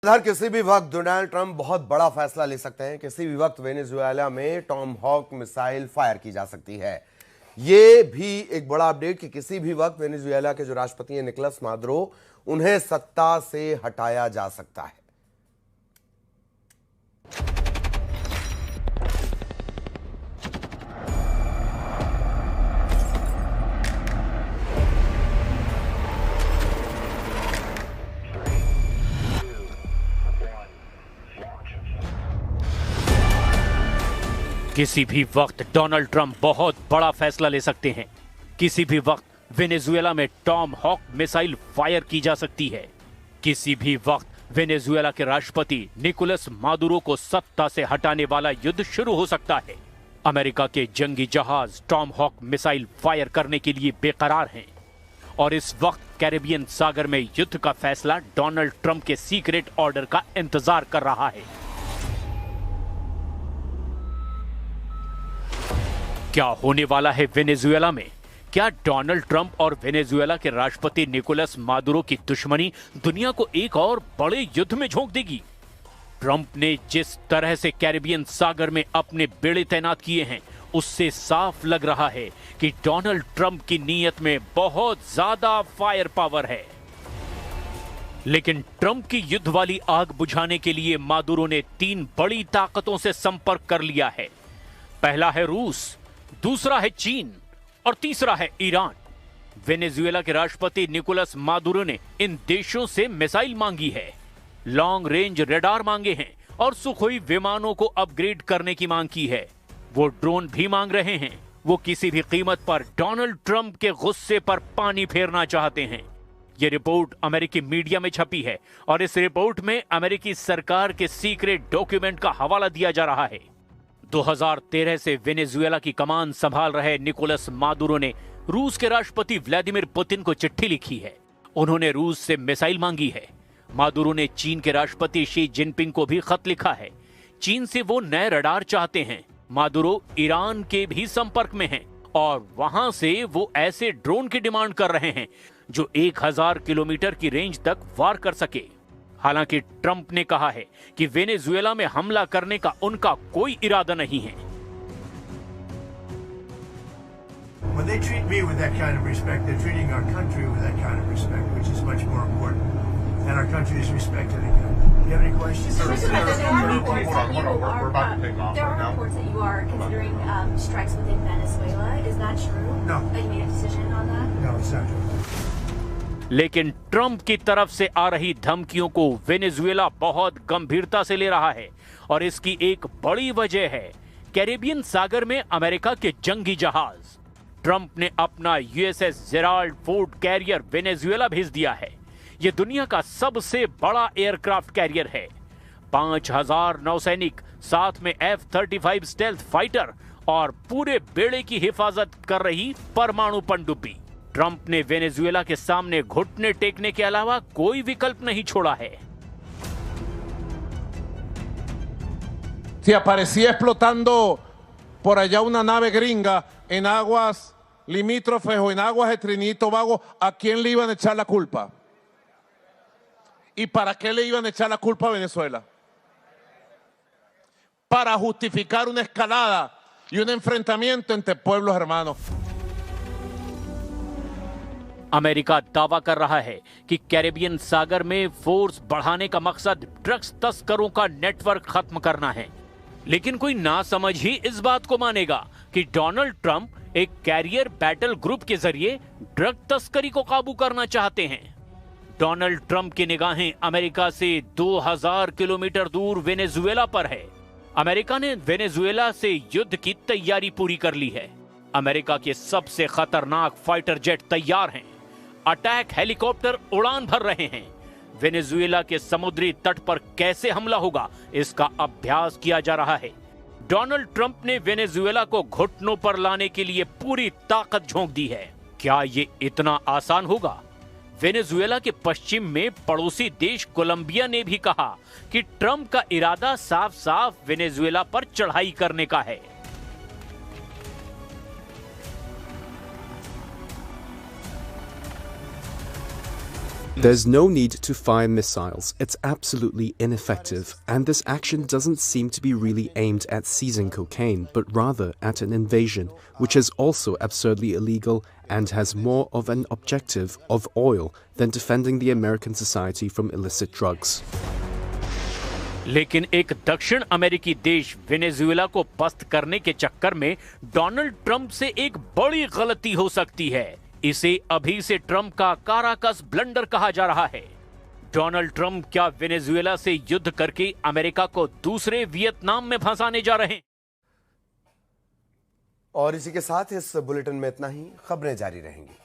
हर किसी भी वक्त डोनाल्ड ट्रंप बहुत बड़ा फैसला ले सकते हैं। किसी भी वक्त वेनेजुएला में टॉम हॉक मिसाइल फायर की जा सकती है। ये भी एक बड़ा अपडेट कि किसी भी वक्त वेनेजुएला के जो राष्ट्रपति हैं निकोलस मादुरो, उन्हें सत्ता से हटाया जा सकता है। किसी भी वक्त डोनाल्ड ट्रंप बहुत बड़ा फैसला ले सकते हैं। किसी भी वक्त वेनेजुएला में टॉम हॉक मिसाइल फायर की जा सकती है। किसी भी वक्त वेनेजुएला के राष्ट्रपति निकोलस मादुरो को सत्ता से हटाने वाला युद्ध शुरू हो सकता है। अमेरिका के जंगी जहाज टॉम हॉक मिसाइल फायर करने के लिए बेकरार हैं और इस वक्त कैरेबियन सागर में युद्ध का फैसला डोनाल्ड ट्रंप के सीक्रेट ऑर्डर का इंतजार कर रहा है। क्या होने वाला है वेनेजुएला में? क्या डोनाल्ड ट्रंप और वेनेजुएला के राष्ट्रपति निकोलस मादुरो की दुश्मनी दुनिया को एक और बड़े युद्ध में झोंक देगी? ट्रंप ने जिस तरह से कैरेबियन सागर में अपने बेड़े तैनात किए हैं, उससे साफ लग रहा है कि डोनाल्ड ट्रंप की नीयत में बहुत ज्यादा फायर पावर है। लेकिन ट्रंप की युद्ध वाली आग बुझाने के लिए मादुरो ने 3 बड़ी ताकतों से संपर्क कर लिया है। पहला है रूस, दूसरा है चीन और तीसरा है ईरान। वेनेजुएला के राष्ट्रपति निकोलस मादुरो ने इन देशों से मिसाइल मांगी है, लॉन्ग रेंज रडार मांगे हैं और सुखोई विमानों को अपग्रेड करने की मांग की है। वो ड्रोन भी मांग रहे हैं। वो किसी भी कीमत पर डोनाल्ड ट्रंप के गुस्से पर पानी फेरना चाहते हैं। ये रिपोर्ट अमेरिकी मीडिया में छपी है और इस रिपोर्ट में अमेरिकी सरकार के सीक्रेट डॉक्यूमेंट का हवाला दिया जा रहा है। 2013 से वेनेजुएला की कमान संभाल रहे निकोलस मादुरो ने रूस के राष्ट्रपति व्लादिमीर पुतिन को चिट्ठी लिखी है। उन्होंने रूस से मिसाइल मांगी है। मादुरो ने चीन के राष्ट्रपति शी जिनपिंग को भी खत लिखा है। चीन से वो नए रडार चाहते हैं। मादुरो ईरान के भी संपर्क में हैं और वहां से वो ऐसे ड्रोन की डिमांड कर रहे हैं जो 1000 किलोमीटर की रेंज तक वार कर सके। हालांकि ट्रंप ने कहा है कि वेनेजुएला में हमला करने का उनका कोई इरादा नहीं है। When they treat me with that kind of respect, they're treating our country with that kind of respect, which is much more important. And our country is respected again. Do you have any questions? There are reports that you are considering strikes within Venezuela. Is that true? No. That you made a decision on that? No, it's not true. लेकिन Trump की तरफ से आ रही धमकियों को Venezuela बहुत गंभीरता से ले रहा है और इसकी एक बड़ी वजह है कैरेबियन सागर में अमेरिका के जंगी जहाज। ट्रंप ने अपना USS Gerald Ford carrier Venezuela भेज दिया है। यह दुनिया का सबसे बड़ा एयरक्राफ्ट कैरियर है। 5000 नौसैनिक, साथ में F-35 स्टेल्थ फाइटर और पूरे बेड़े की हिफाजत कर रही परमाणु पनडुब्बी। ट्रंप ने वेनेजुएला के सामने घुटने टेकने के अलावा कोई विकल्प नहीं छोड़ा है। Si aparecía explotando por allá una nave gringa en aguas limítrofes o en aguas de Trinidad y Tobago, ¿a quién le iban a echar la culpa? ¿Y para qué le iban a echar la culpa a Venezuela? Para justificar una escalada y un enfrentamiento entre pueblos hermanos. America दावा कर रहा है कि Caribbean सागर में force बढ़ाने का मकसद drugs तस्करों का नेटवर्क खत्म करना है। लेकिन कोई नासमझ ही इस बात को मानेगा कि डोनाल्ड ट्रंप एक कैरियर बैटल ग्रुप के जरिए ड्रग तस्करी को काबू करना चाहते हैं। डोनाल्ड ट्रंप की निगाहें अमेरिका से 2000 किलोमीटर दूर वेनेजुएला पर है। अमेरिका ने वेनेजुएला से युद्ध की तैयारी पूरी कर ली है। अमेरिका के सबसे खतरनाक फाइटर जेट तैयार हैं। अटैक हेलीकॉप्टर उड़ान भर रहे हैं। वेनेजुएला के समुद्री तट पर कैसे हमला होगा, इसका अभ्यास किया जा रहा है। डोनाल्ड ट्रंप ने वेनेजुएला को घुटनों पर लाने के लिए पूरी ताकत झोंक दी है। क्या ये इतना आसान होगा? वेनेजुएला के पश्चिम में पड़ोसी देश कोलंबिया ने भी कहा कि ट्रंप का इरादा साफ साफ वेनेजुएला पर चढ़ाई करने का है। There's no need to fire missiles. It's absolutely ineffective, and this action doesn't seem to be really aimed at seizing cocaine, but rather at an invasion, which is also absurdly illegal and has more of an objective of oil than defending the American society from illicit drugs. लेकिन एक दक्षिण अमेरिकी देश Venezuela को पस्त करने के चक्कर में डोनाल्ड ट्रंप से एक बड़ी गलती हो सकती है। इसे अभी से ट्रंप का काराकस ब्लंडर कहा जा रहा है। डोनाल्ड ट्रंप क्या वेनेजुएला से युद्ध करके अमेरिका को दूसरे वियतनाम में फंसाने जा रहे हैं? और इसी के साथ इस बुलेटिन में इतना ही। खबरें जारी रहेंगी।